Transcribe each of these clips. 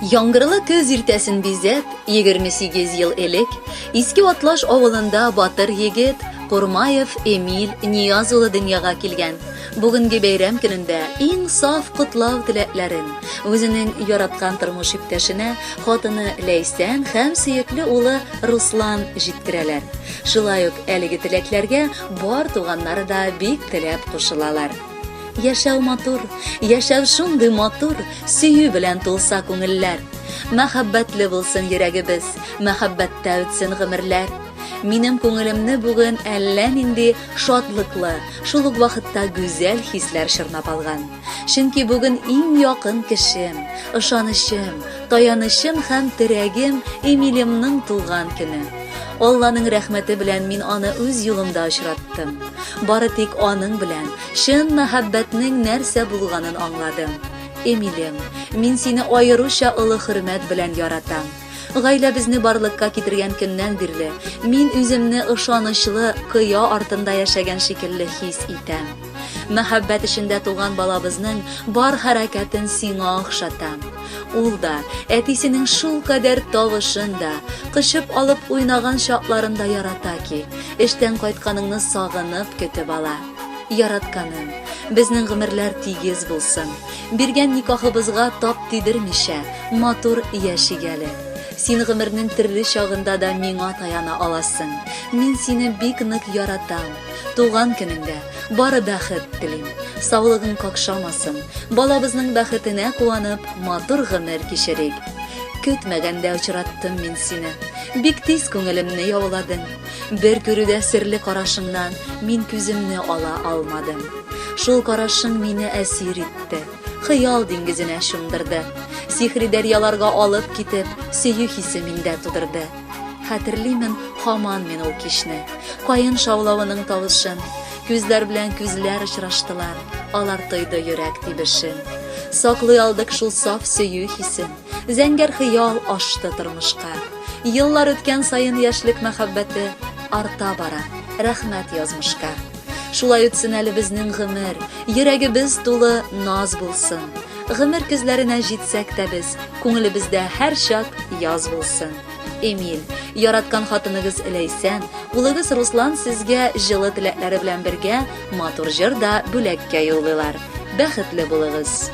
Яңгырлы көз иртәсен бизәп, 28 ел элек, Иске Атлаш авылында батыр егет Курмаев Эмиль Нияз улы дөньяга килгән. Бүгенге бәйрәм көнендә иң саф котлау теләкләрен үзенең яраткан тормыш иптәшенә, хатыны Ләйсән һәм сөекле улы Руслан җиткерәләр. Шулай ук әлеге теләкләргә бар туганнары да бик теләп кушылалар. Яшәү матур, яшәү шундый матур, сөю белән тулса күңелләр. Мәхәббәтле булсын йөрәгебез, мәхәббәттә үтсен гомерләр. Минем күңелемне бүген әллә нинди шатлыклы, шул ук вакытта гүзәл хисләр чорнап алган. Чөнки бүген иң якын кешем, ышанычым, таянычым һәм терәгем Эмилемнең туган көне. Алланың рәхмәте белән мин аны үз юлымда очраттым. Бары тик аның белән чын мәхәббәтнең нәрсә булганын аңладым. Эмилем, мин сине аеруча олы хөрмәт белән яратам. Гаиләбезне барлыкка китергән көннән бирле мин үземне ышанычлы кыя артында яшәгән шикелле хис итәм. Мәхәббәт эчендә туган балабызның бар хәрәкәтен сиңа охшатам. Ул да әтисенең шул кадәр тавышын да, кышып алып уйнаган чакларында ярата ки, эштән кайтканыңны сагынып көтеп ала. Яратканым, безнең гомерләр тигез булсын. Биргән никахыбызга тап тидермичә, матур яшигәле. Син гомернең төрле чагында да миңа таяна аласың. Мин сине бик нык яратам. Туган көнеңдә бары бәхет телим. Саулыгың какшамасын. Балабызның бәхетенә куанып, матур гомер кичерик. Көтмәгәндә очраттым мин сине. Бик тиз күңелемне яуладың. Бер күрүдә серле карашыңнан мин күземне ала алмадым. Шул карашың мине әсир итте. Хыял диңгезенә чумдырды. Сихри дәрьяларга алып китеп, сөю хисе миндә тудырды. Хәтерлимен һаман мин ул кичне. Кайын шаулавының тавышын, күзләр белән күзләр очраштылар. Алар тойды йөрәк тибешен. Саклый алдык шул саф сөю хисен. Зәңгәр хыял ашты тормышка. Еллар үткән саен яшьлек мәхәббәте арта бара. Рәхмәт язмышка. Шулай үтсен әле безнең гомер, йөрәгебез тулы наз булсын. Гомер көзләренә җитсәк тә без, күңелебездә һәр чак яз булсын. Эмиль, яраткан хатыныгыз Ләйсән, улыгыз Руслан сезгә җылы теләкләре белән бергә матур җыр да бүләккә юллыйлар. Бәхетле булыгыз.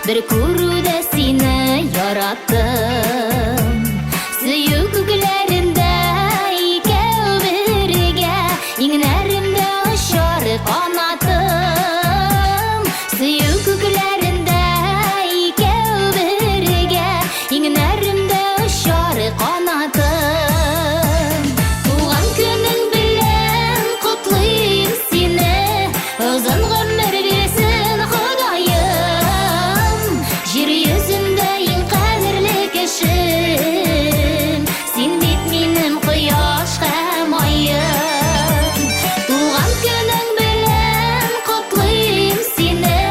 Bir күрүдә сине яраттым. Сөю күкләрендә икәү бергә, иңнәремдә очар канатым. Сөю күкләрендә икәү бергә, иңнәремдә очар канатым. Туган көнең белән котлыйм сине, озын гомер бирсен Ходаем. Җир йөзендә иң кадерле кешем, син бит минем кояш һәм аем. Туган көнең белән котлыйм сине,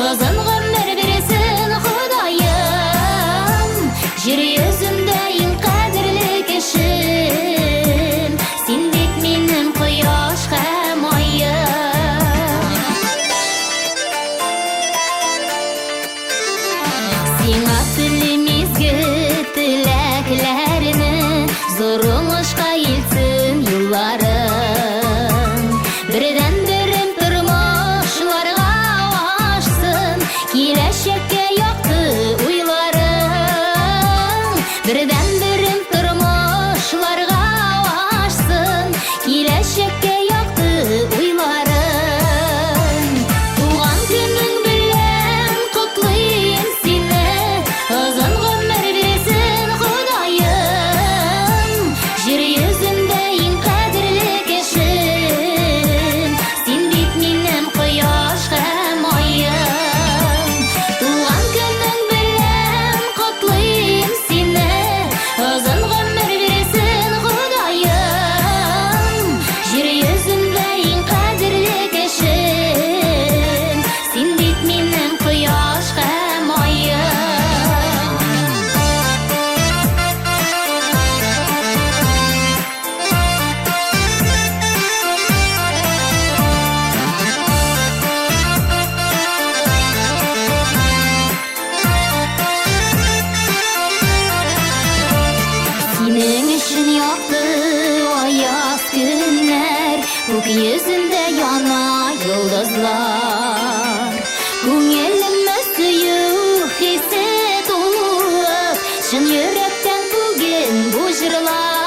озын гомер бирсен Ходаем. Җир йөзендә иң кадерле кешем, син бит минем кояш һәм аем. Сиңа телемизге теләкләрне, зур уңышка илтсен юлларың. Бердән берем тормышларга ашсын, киләчәккә якты уйларың. Бердән берем тормышларга ашсын, киләчәккә якты уйларың. Туган көнең белән котлыйм сине, озын гомер бирсен Ходаем. Җир йөзендә иң кадерле кешем, син бит минем кояш һәм аем. Туган көнең белән yaktı ayaz günler, gökyüzünde yana yıldızlar. Көңеліме сүйіп хиссе толып, шын yürekten бүгін bu жырлар.